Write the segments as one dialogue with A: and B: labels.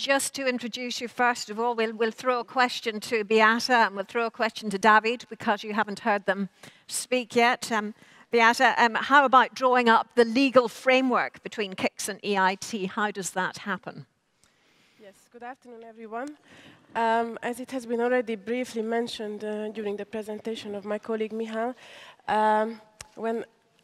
A: Just to introduce you, first of all, we'll throw a question to Beáta and we'll throw a question to Dávid because you haven't heard them speak yet. Beáta, how about drawing up the legal framework between KICs and EIT? How does that happen?
B: Yes, good afternoon, everyone. As it has been already briefly mentioned during the presentation of my colleague Michal,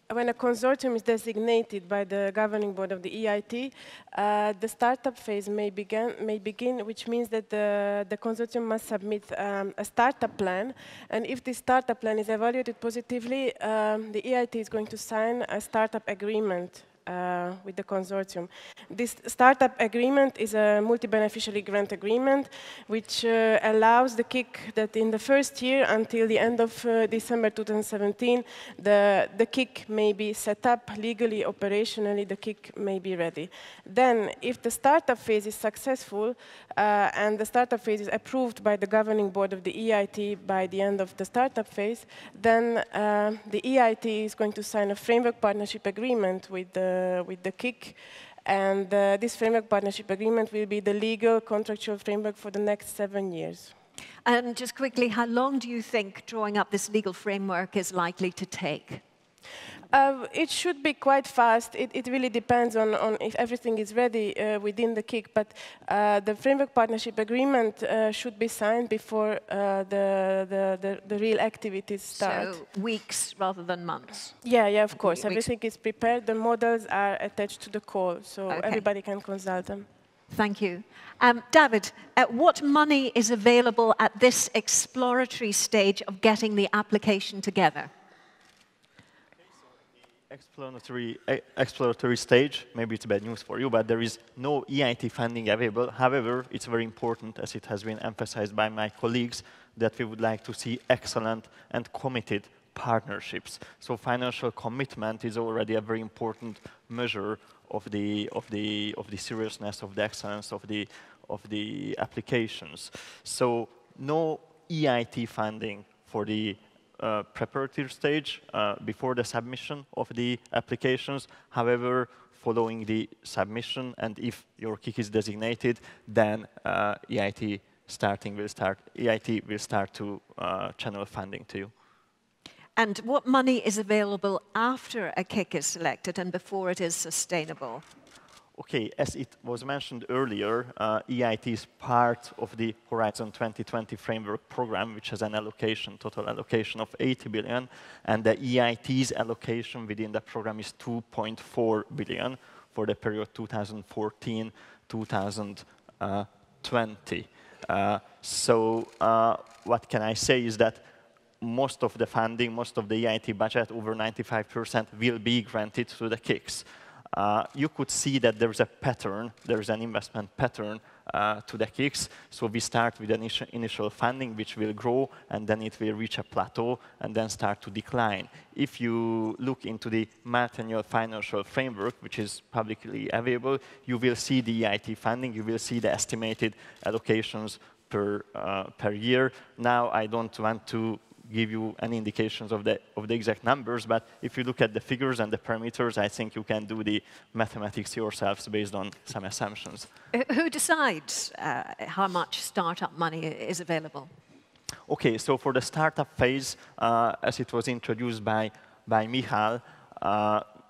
B: when a consortium is designated by the governing board of the EIT, the startup phase may begin, which means that the consortium must submit a startup plan. And if this startup plan is evaluated positively, the EIT is going to sign a startup agreement with the consortium. This startup agreement is a multi-beneficiary grant agreement, which allows the KIC that in the first year until the end of December 2017, the KIC may be set up legally, operationally, the KIC may be ready. Then, if the startup phase is successful and the startup phase is approved by the governing board of the EIT by the end of the startup phase, then the EIT is going to sign a framework partnership agreement with the KIC, and this framework partnership agreement will be the legal contractual framework for the next 7 years.
A: And just quickly, how long do you think drawing up this legal framework is likely to take?
B: It should be quite fast. It really depends on if everything is ready within the KIC, but the framework partnership agreement should be signed before the real activities start.
A: So weeks rather than months?
B: Yeah, of course. Everything is prepared. The models are attached to the call, so
A: okay.
B: Everybody can consult them.
A: Thank you. Dávid, what money is available at this exploratory stage of getting the application together?
C: Exploratory stage, maybe it's bad news for you, but there is no EIT funding available. However, it's very important, as it has been emphasized by my colleagues, that we would like to see excellent and committed partnerships. So financial commitment is already a very important measure of the seriousness, of the excellence of the applications. So no EIT funding for the preparatory stage before the submission of the applications. However, following the submission, and if your KIC is designated, then EIT will start to channel funding to you.
A: And what money is available after a KIC is selected and before it is sustainable?
C: Okay, as it was mentioned earlier, EIT is part of the Horizon 2020 framework program, which has an total allocation of 80 billion, and the EIT's allocation within the program is 2.4 billion for the period 2014-2020. So what can I say is that most of the funding, most of the EIT budget, over 95%, will be granted to the KICs. You could see that there's a pattern, there's an investment pattern to the KICs. So we start with initial funding, which will grow, and then it will reach a plateau, and then start to decline. If you look into the multi-annual financial framework, which is publicly available, you will see the EIT funding, you will see the estimated allocations per year. Now, I don't want to give you any indications of the exact numbers, but if you look at the figures and the parameters, I think you can do the mathematics yourselves based on some assumptions.
A: Who decides how much startup money is available?
C: Okay, so for the startup phase, as it was introduced by Michal,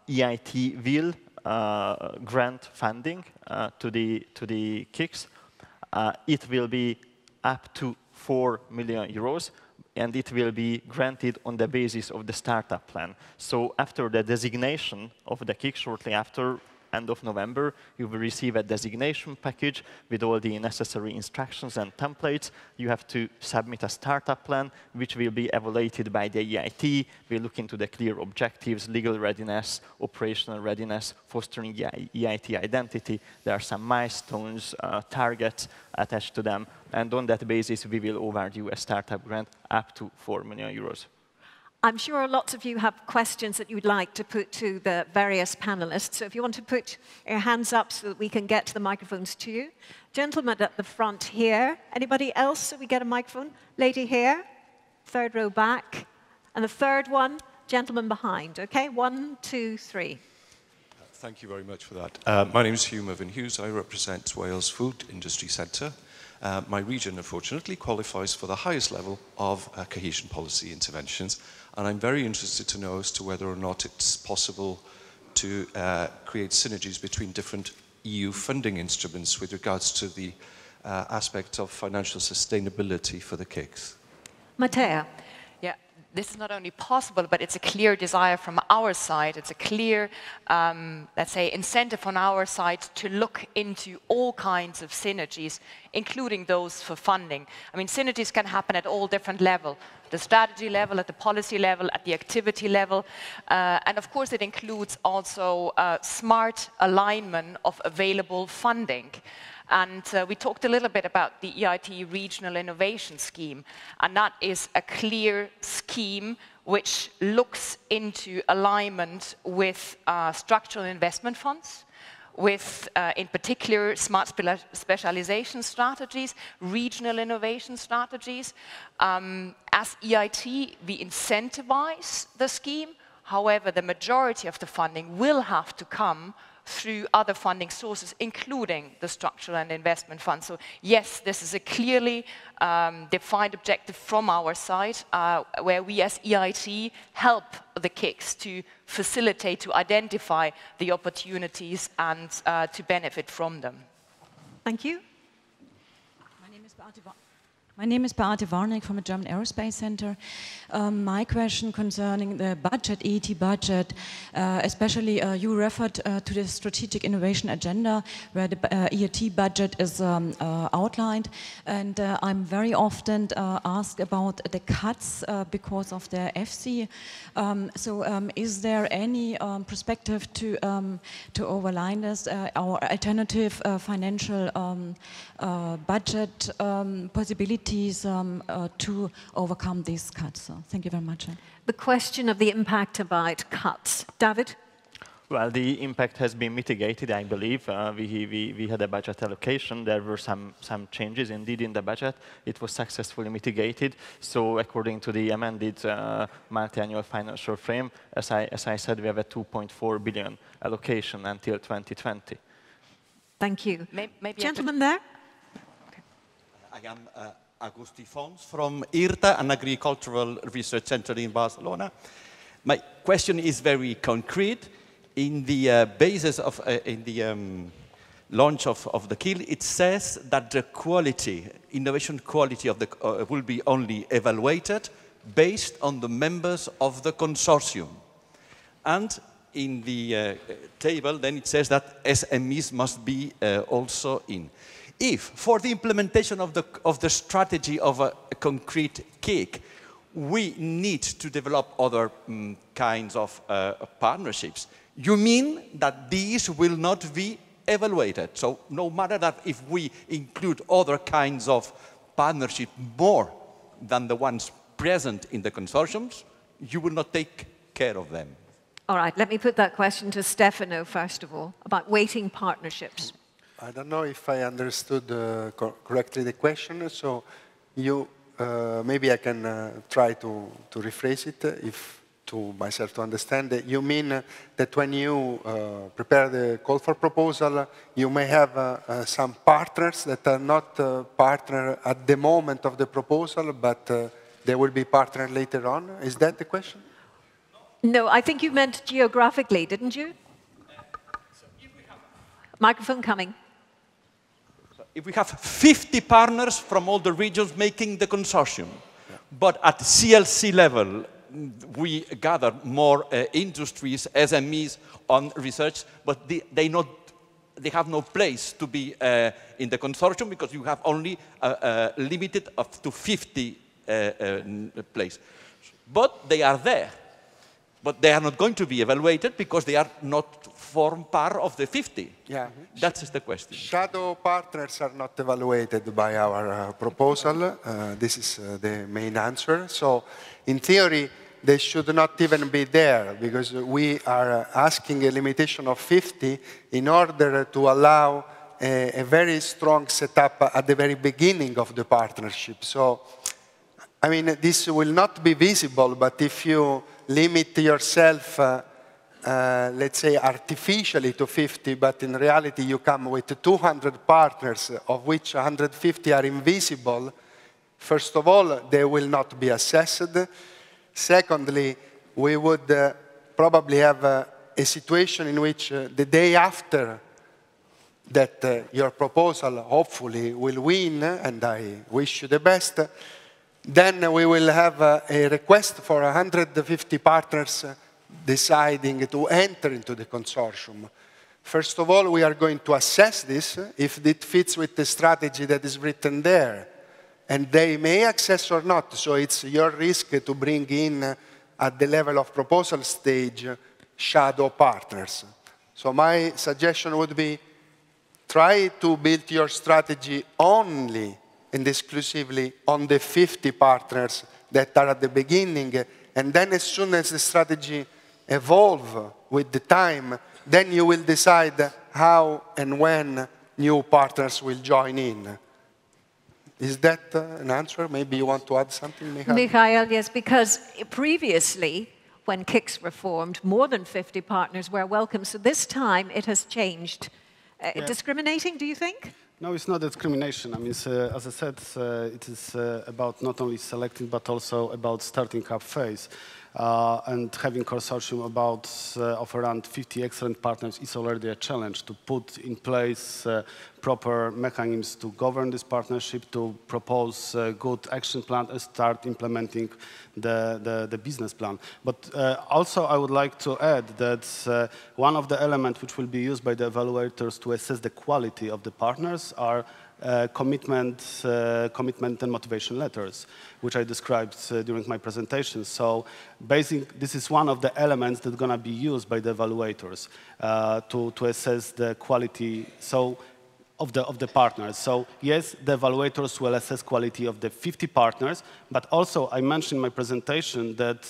C: EIT will grant funding to the KICs. It will be up to 4 million euros. And it will be granted on the basis of the startup plan. So after the designation of the KIC, shortly after end of November, you will receive a designation package with all the necessary instructions and templates. You have to submit a startup plan, which will be evaluated by the EIT. We look into the clear objectives, legal readiness, operational readiness, fostering EIT identity. There are some milestones, targets attached to them. And on that basis, we will award you a startup grant up to 4 million euros.
A: I'm sure lots of you have questions that you'd like to put to the various panelists. So if you want to put your hands up so that we can get the microphones to you. Gentleman at the front here. Anybody else so we get a microphone? Lady here, third row back. And the third one, gentleman behind. OK, 1, 2, 3.
D: Thank you very much for that. My name is Hugh Mervyn Hughes. I represent Wales Food Industry Centre. My region, unfortunately, qualifies for the highest level of cohesion policy interventions, and I'm very interested to know as to whether or not it's possible to create synergies between different EU funding instruments with regards to the aspect of financial sustainability for the KICs.
A: Mathea.
E: Yeah, this is not only possible, but it's a clear desire from our side. It's a clear, let's say, incentive on our side to look into all kinds of synergies, including those for funding. I mean, synergies can happen at all different levels. The strategy level, at the policy level, at the activity level. And of course, it includes also smart alignment of available funding. And we talked a little bit about the EIT Regional Innovation Scheme. And that is a clear scheme which looks into alignment with structural investment funds, with, in particular, smart specialization strategies, regional innovation strategies. As EIT, we incentivize the scheme. However, the majority of the funding will have to come through other funding sources, including the structural and investment funds. So yes, this is a clearly defined objective from our side, where we as EIT help the KICs to facilitate, to identify the opportunities and to benefit from them.
A: Thank you.
F: My name is Beáta from the German Aerospace Center. My question concerning the budget, EIT budget, especially you referred to the Strategic Innovation Agenda, where the EIT budget is outlined, and I'm very often asked about the cuts because of the FC. Is there any perspective to overline this, our alternative financial budget possibilities to overcome these cuts? So thank you very much.
A: The question of the impact about cuts. Dávid?
C: Well, the impact has been mitigated, I believe. We had a budget allocation. There were some changes indeed in the budget. It was successfully mitigated. So according to the amended multi-annual financial frame, as I said, we have a 2.4 billion allocation until 2020.
A: Thank you.
E: Maybe
A: Gentleman there?
G: I am Agusti Fons from IRTA, an agricultural research center in Barcelona. My question is very concrete. In the basis of, in the launch of the KIL, it says that the quality, innovation quality of the, will be only evaluated based on the members of the consortium. And in the table, then it says that SMEs must be also in. If, for the implementation of the strategy of a concrete KIC, we need to develop other kinds of partnerships, you mean that these will not be evaluated? So no matter that if we include other kinds of partnership more than the ones present in the consortiums, you will not take care of them?
A: All right, let me put that question to Stefano, first of all, about weighting partnerships.
H: I don't know if I understood correctly the question, so you, maybe I can try to rephrase it, if to myself to understand it. You mean that when you prepare the call for proposal, you may have some partners that are not partner at the moment of the proposal, but they will be partner later on? Is that the question?
A: No, I think you meant geographically, didn't you? Microphone coming.
G: If we have 50 partners from all the regions making the consortium, but at CLC level, we gather more industries, SMEs on research, but they have no place to be in the consortium because you have only limited up to 50 places. But they are there. But they are not going to be evaluated because they are not form part of the 50.
H: Yeah.
G: That's the question.
H: Shadow partners are not evaluated by our proposal. This is the main answer. So in theory, they should not even be there because we are asking a limitation of 50 in order to allow a very strong setup at the very beginning of the partnership. So, I mean, this will not be visible, but if you limit yourself let's say, artificially to 50, but in reality you come with 200 partners, of which 150 are invisible, first of all, they will not be assessed. Secondly, we would probably have a situation in which the day after that your proposal hopefully will win, and I wish you the best, then we will have a request for 150 partners deciding to enter into the consortium. First of all, we are going to assess this, if it fits with the strategy that is written there. And they may access or not, so it's your risk to bring in, at the level of proposal stage, shadow partners. So my suggestion would be, try to build your strategy only and exclusively on the 50 partners that are at the beginning, and then as soon as the strategy evolves with the time, then you will decide how and when new partners will join in. Is that an answer? Maybe you want to add something, Michal?
A: Michal, yes, because previously, when KICs were formed, more than 50 partners were welcome. So this time it has changed. Discriminating, do you think?
I: No, it's not discrimination. I mean, as I said, it is about not only selecting, but also about starting up phase. And having consortium of around 50 excellent partners is already a challenge to put in place proper mechanisms to govern this partnership, to propose a good action plan and start implementing the business plan. But also I would like to add that one of the elements which will be used by the evaluators to assess the quality of the partners are commitment and motivation letters, which I described during my presentation. So this is one of the elements that's going to be used by the evaluators to assess the quality of the partners. So yes, the evaluators will assess quality of the 50 partners, but also I mentioned in my presentation that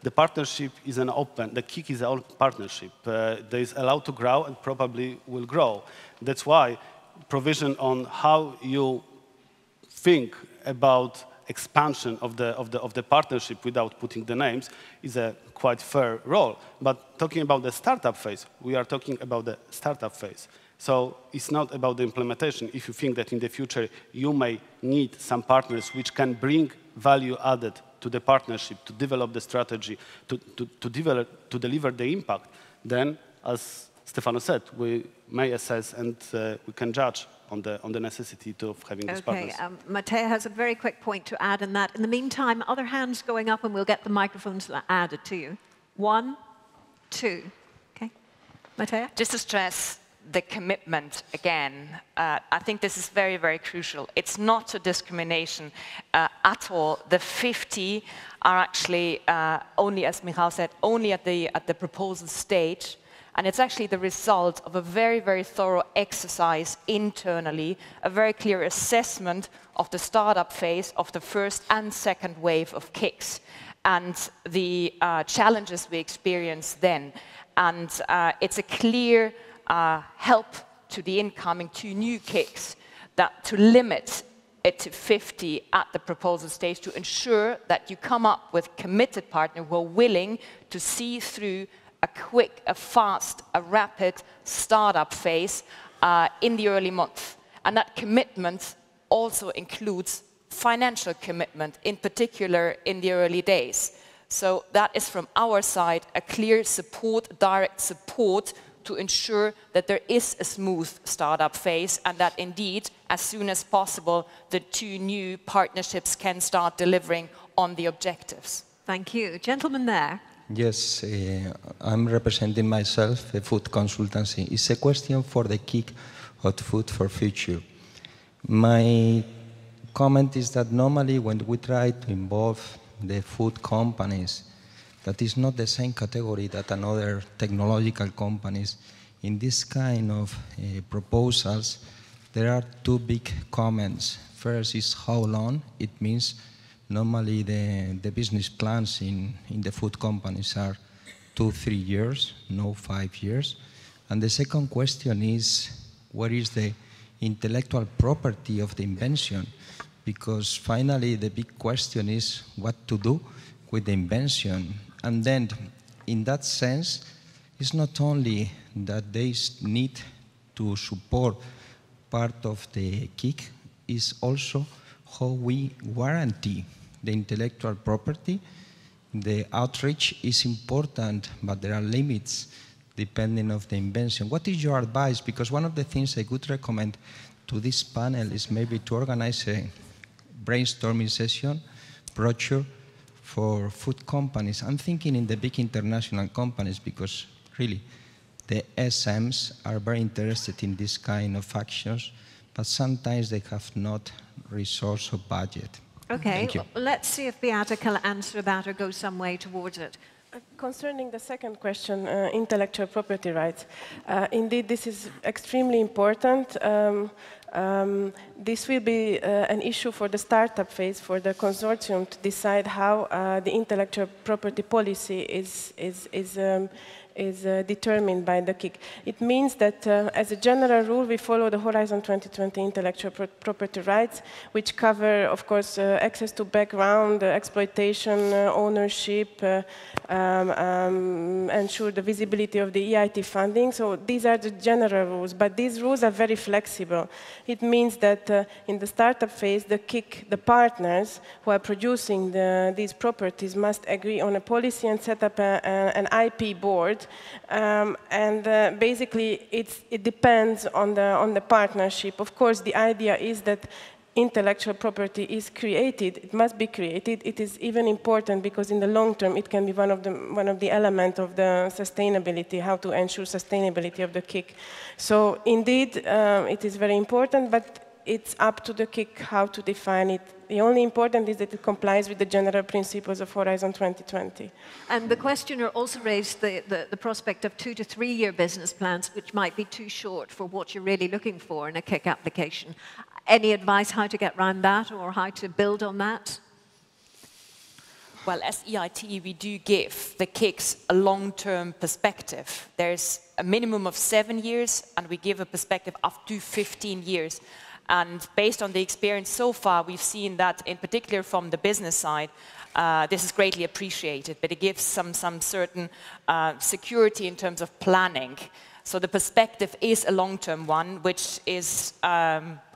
I: the partnership is the KIC is an open partnership. That is allowed to grow and probably will grow. That's why provision on how you think about expansion of the partnership without putting the names is a quite fair role. But talking about the startup phase, we are talking about the startup phase. So it's not about the implementation. If you think that in the future you may need some partners which can bring value added to the partnership, to develop the strategy, to deliver the impact, then as Stefano said, we may assess and we can judge on the necessity of having these partners.
A: Okay, Mathea has a very quick point to add in that. In the meantime, other hands going up and we'll get the microphones added to you. 1, 2. Okay, Mathea?
E: Just to stress the commitment again, I think this is very, very crucial. It's not a discrimination at all. The 50 are actually only, as Michal said, only at the proposal stage. And it's actually the result of a very, very thorough exercise internally, a very clear assessment of the startup phase of the first and second wave of KICs and the challenges we experienced then. And it's a clear help to the incoming 2 new KICs that to limit it to 50 at the proposal stage to ensure that you come up with committed partners who are willing to see through a quick, a fast, a rapid startup phase in the early months. And that commitment also includes financial commitment, in particular in the early days. So that is from our side a clear support, direct support to ensure that there is a smooth startup phase and that indeed, as soon as possible, the 2 new partnerships can start delivering on the objectives.
A: Thank you. Gentleman there.
J: Yes, I'm representing myself, a food consultancy. It's a question for the KIC Hot Food for Future. My comment is that normally when we try to involve the food companies, that is not the same category that another technological companies. In this kind of proposals, there are 2 big comments. First is how long. It means normally the business plans in the food companies are 2-3 years, no 5 years. And the second question is, where is the intellectual property of the invention? Because finally the big question is what to do with the invention. And then in that sense, is not only that they need to support part of the KIC, is also how we guarantee the intellectual property. The outreach is important, but there are limits depending on the invention. What is your advice? Because one of the things I would recommend to this panel is maybe to organize a brainstorming session, brochure for food companies. I'm thinking in the big international companies because really the SMs are very interested in this kind of actions, but sometimes they have not resource or budget.
A: Okay, well, let's see if Beáta can answer that or go some way towards it.
B: Concerning the second question, intellectual property rights, indeed this is extremely important. This will be an issue for the startup phase, for the consortium to decide how the intellectual property policy is determined by the KIC. It means that as a general rule we follow the Horizon 2020 intellectual property rights, which cover of course access to background, exploitation, ownership, ensure the visibility of the EIT funding. So these are the general rules, but these rules are very flexible. It means that in the startup phase the KIC, the partners who are producing these properties must agree on a policy and set up an IP board. Basically, it depends on the partnership. Of course, the idea is that intellectual property is created. It must be created. It is even important because in the long term, it can be one of the elements of the sustainability, how to ensure sustainability of the KIC. So indeed, it is very important, but it's up to the KIC how to define it. The only important is that it complies with the general principles of Horizon 2020.
A: And the questioner also raised the prospect of 2 to 3 year business plans, which might be too short for what you're really looking for in a KIC application. Any advice how to get around that or how to build on that?
E: Well, as EIT, we do give the KICs a long-term perspective. There's a minimum of 7 years, and we give a perspective up to 15 years. And based on the experience so far, we've seen that, in particular from the business side, this is greatly appreciated, but it gives some certain security in terms of planning. So the perspective is a long-term one, which is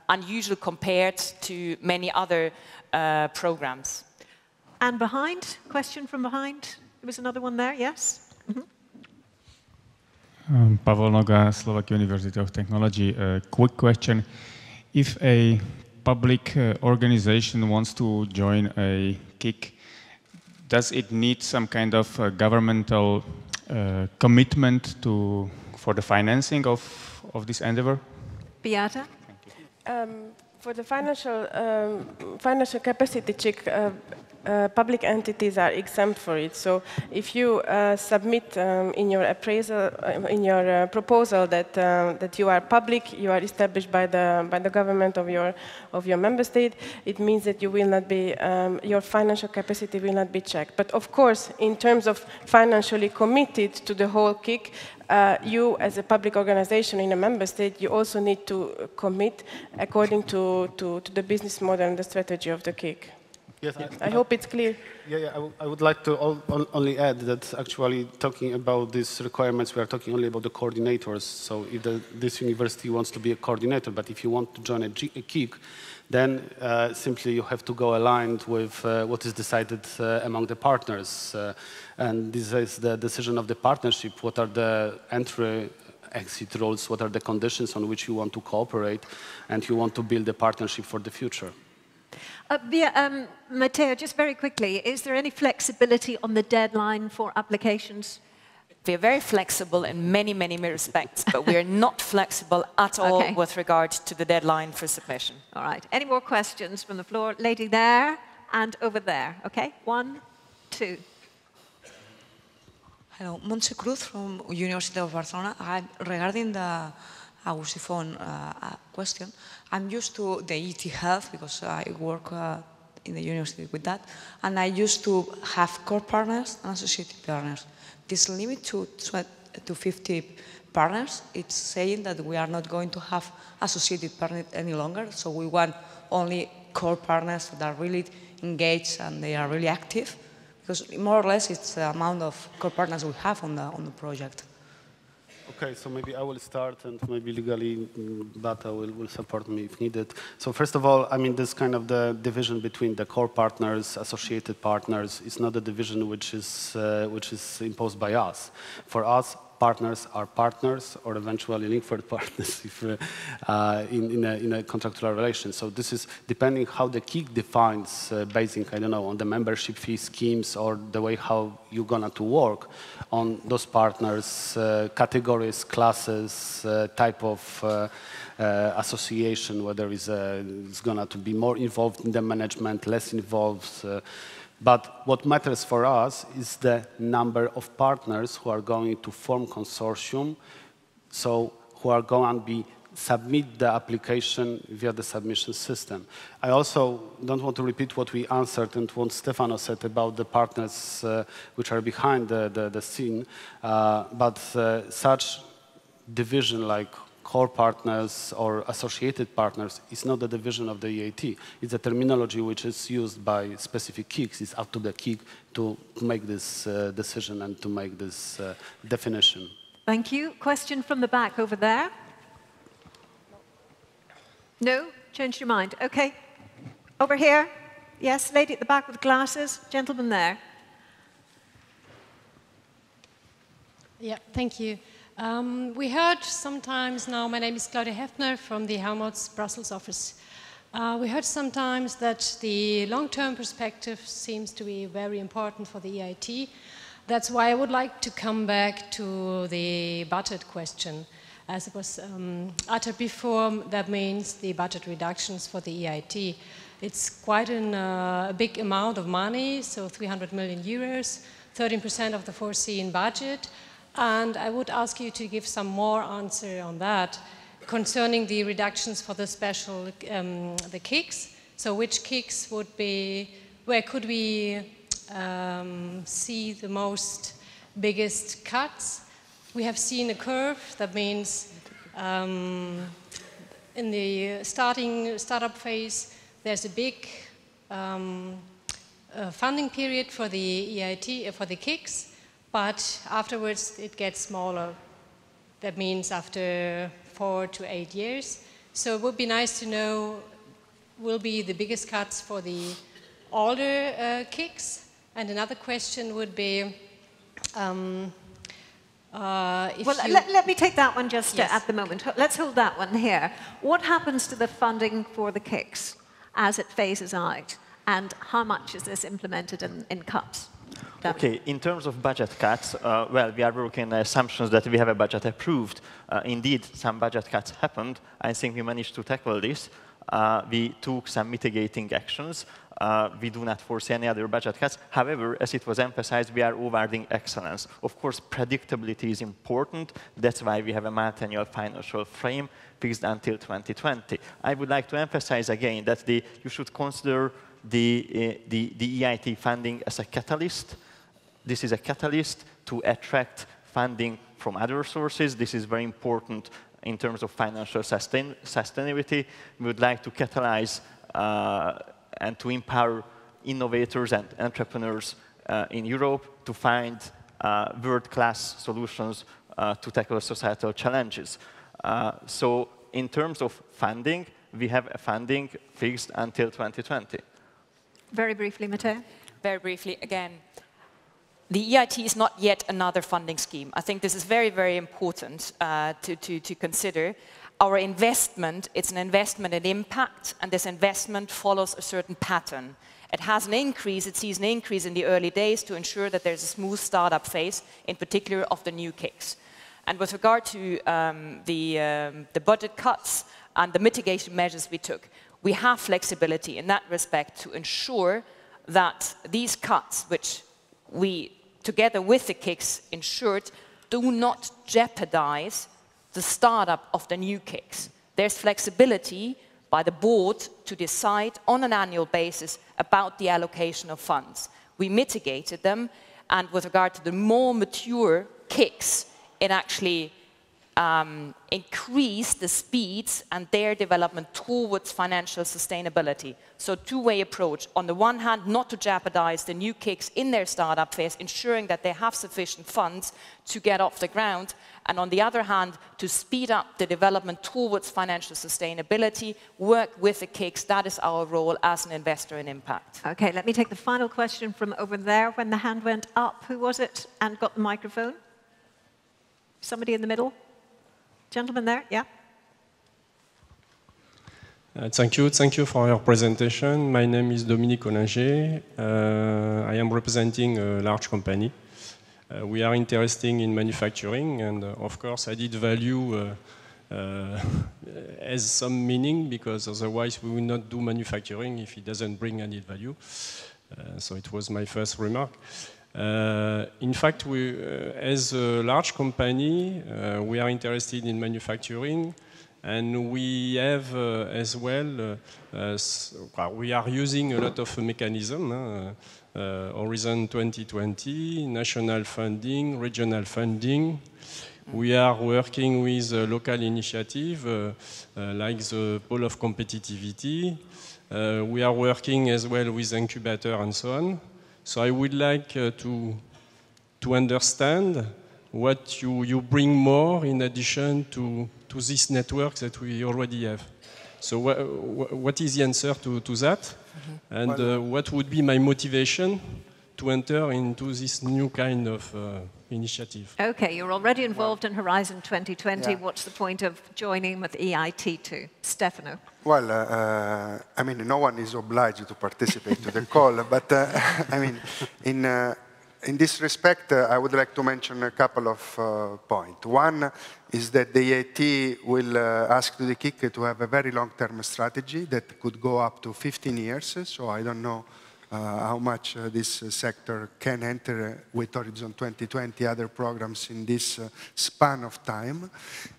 E: unusual compared to many other programs.
A: And behind, question from behind. There was another one there, yes?
K: Pavel Noga, Slovak University of Technology. A quick question. If a public organization wants to join a KIC, does it need some kind of governmental commitment for the financing of this endeavor?
A: Beáta?
B: For the financial capacity check, public entities are exempt for it. So if you submit in your appraisal, in your proposal that you are public, you are established by the government of your member state, it means that you will not be your financial capacity will not be checked. But of course, in terms of financially committed to the whole KIC, you, as a public organization in a member state, you also need to commit according to the business model and the strategy of the KIC.
I: Yes,
B: I hope it's clear.
I: Yeah, I would like to only add that actually talking about these requirements, we are talking only about the coordinators. So if this university wants to be a coordinator, but if you want to join a KIC, then simply you have to go aligned with what is decided among the partners. And this is the decision of the partnership. What are the exit roles? What are the conditions on which you want to cooperate? And you want to build a partnership for the future.
A: Mathea, just very quickly, is there any flexibility on the deadline for applications?
E: We are very flexible in many, many respects, but we are not flexible at all with regard to the deadline for submission.
A: All right. Any more questions from the floor? Lady there and over there. Okay, 1, 2.
L: Hello, Montse Cruz from University of Barcelona. Regarding the Agustifon question, I'm used to the ET Health because I work in the university with that, and I used to have core partners and associated partners. This limit to 50 partners, it's saying that we are not going to have associated partners any longer, so we want only core partners that are really engaged and they are really active, because more or less it's the amount of core partners we have on the project.
I: Okay, so maybe I will start, and maybe legally Beáta will support me if needed. So first of all, I mean, this kind of the division between the core partners, associated partners, is not a division which is imposed by us. For us, partners are partners, or eventually linked partners if, in a contractual relation. So this is depending how the KIC defines, basing, I don't know, on the membership fee schemes or the way how you're gonna to work on those partners, categories, classes, type of association, whether it's gonna to be more involved in the management, less involved. But what matters for us is the number of partners who are going to form consortium, so who are going to be submit the application via the submission system. I also don't want to repeat what we answered and what Stefano said about the partners which are behind the scene, but such division like core partners or associated partners is not the division of the EIT. It's a terminology which is used by specific KICs. It's up to the KIC to make this decision and to make this definition.
A: Thank you. Question from the back over there. No? Changed your mind. Okay. Over here. Yes, lady at the back with glasses. Gentleman there.
M: Yeah, thank you. We heard sometimes now, my name is Claudia Hefner from the Helmholtz Brussels office. We heard sometimes that the long-term perspective seems to be very important for the EIT. That's why I would like to come back to the budget question. As it was uttered before, that means the budget reductions for the EIT. It's quite a big amount of money, so 300 million euros, 13% of the foreseen budget. And I would ask you to give some more answer on that concerning the reductions for the special, the KICs. So which KICs would be, where could we see the most biggest cuts? We have seen a curve, that means in the startup phase, there's a big funding period for the EIT, for the KICs. But afterwards, it gets smaller. That means after 4 to 8 years. So it would be nice to know, will be the biggest cuts for the older KICs? And another question would be,
A: let me take that one just
M: yes.
A: at the moment. Let's hold that one here. What happens to the funding for the KICs as it phases out? And how much is this implemented in cuts?
C: Okay, in terms of budget cuts, well, we are working on assumptions that we have a budget approved. Indeed, some budget cuts happened. I think we managed to tackle this. We took some mitigating actions. We do not foresee any other budget cuts. However, as it was emphasized, we are awarding excellence. Of course, predictability is important. That's why we have a multi-annual financial frame fixed until 2020. I would like to emphasize again that you should consider the EIT funding as a catalyst. This is a catalyst to attract funding from other sources. This is very important in terms of financial sustainability. We would like to catalyze and to empower innovators and entrepreneurs in Europe to find world-class solutions to tackle societal challenges. So in terms of funding, we have a funding fixed until 2020.
A: Very briefly, Mathea.
E: Very briefly, again, the EIT is not yet another funding scheme. I think this is very, very important to consider. Our investment, it's an investment in impact, and this investment follows a certain pattern. It has an increase, it sees an increase in the early days to ensure that there's a smooth startup phase, in particular of the new KICs. And with regard to the budget cuts and the mitigation measures we took, we have flexibility in that respect to ensure that these cuts, which we, together with the KICs, ensured, do not jeopardize the startup of the new KICs. There's flexibility by the board to decide on an annual basis about the allocation of funds. We mitigated them, and with regard to the more mature KICs, it actually increase the speeds and their development towards financial sustainability. So two-way approach. On the one hand, not to jeopardize the new KICs in their startup phase, ensuring that they have sufficient funds to get off the ground, and on the other hand, to speed up the development towards financial sustainability, work with the KICs. That is our role as an investor in impact.
A: Okay, let me take the final question from over there when the hand went up. Who was it and got the microphone? Somebody in the middle? Gentleman there, yeah.
N: Thank you for your presentation. My name is Dominique Ollinger. I am representing a large company. We are interested in manufacturing, and of course added value has some meaning, because otherwise we will not do manufacturing if it doesn't bring added value. So it was my first remark. In fact, as a large company, we are interested in manufacturing, and we have as well, we are using a lot of mechanisms, Horizon 2020, national funding, regional funding. We are working with local initiative like the Pole of Competitivity. We are working as well with incubator and so on. So I would like to understand what you bring more in addition to this network that we already have. So what is the answer to that? Mm-hmm. And what would be my motivation to enter into this new kind of initiative?
A: Okay, you're already involved in Horizon 2020.
H: Yeah.
A: What's the point of joining with EIT too? Stefano.
H: Well, I mean, no one is obliged to participate to the call, but I mean, in this respect, I would like to mention a couple of points. One is that the EIT will ask the KIC to have a very long-term strategy that could go up to 15 years. So I don't know how much this sector can enter with Horizon 2020, other programs in this span of time.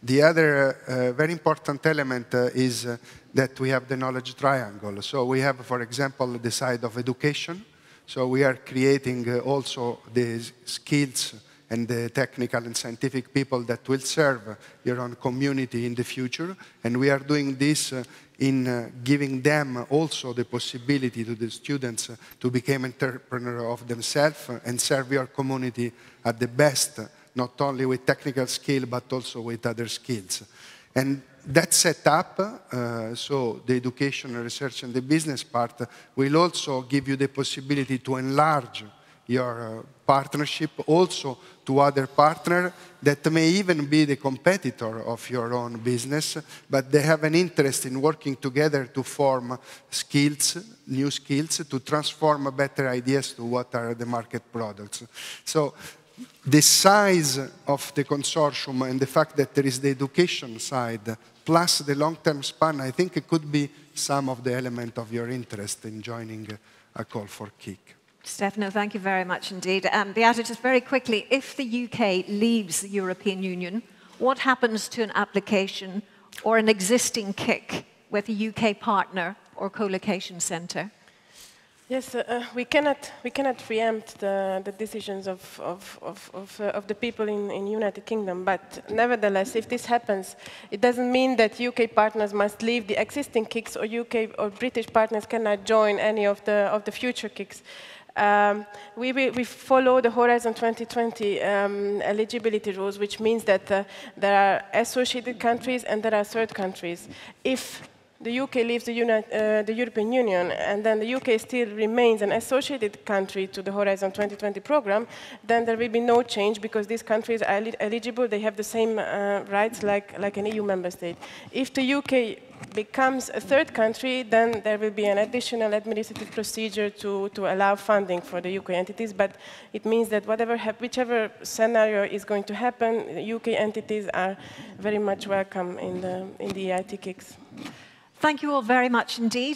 H: The other very important element is that we have the knowledge triangle. So we have, for example, the side of education. So we are creating also the skills and the technical and scientific people that will serve your own community in the future. And we are doing this in giving them also the possibility to the students to become entrepreneurs of themselves and serve your community at the best, not only with technical skill, but also with other skills. And that setup, so the education, research, and the business part, will also give you the possibility to enlarge your partnership also to other partners that may even be the competitor of your own business, but they have an interest in working together to form skills, new skills, to transform better ideas to what are the market products. So the size of the consortium and the fact that there is the education side plus the long-term span, I think it could be some of the element of your interest in joining a call for KIC.
A: Stefano, thank you very much indeed. Beáta, just very quickly, if the UK leaves the European Union, what happens to an application or an existing KIC with a UK partner or co-location centre?
B: Yes, we cannot preempt the decisions of the people in United Kingdom. But nevertheless, if this happens, it doesn't mean that UK partners must leave the existing KICs, or UK or British partners cannot join any of the future KICs. We follow the Horizon 2020 eligibility rules, which means that there are associated countries and there are third countries. If the UK leaves the European Union, and then the UK still remains an associated country to the Horizon 2020 program, then there will be no change, because these countries are eligible, they have the same rights like an EU member state. If the UK becomes a third country, then there will be an additional administrative procedure to allow funding for the UK entities, but it means that whichever scenario is going to happen, UK entities are very much welcome in the EIT KICs.
A: Thank you all very much indeed.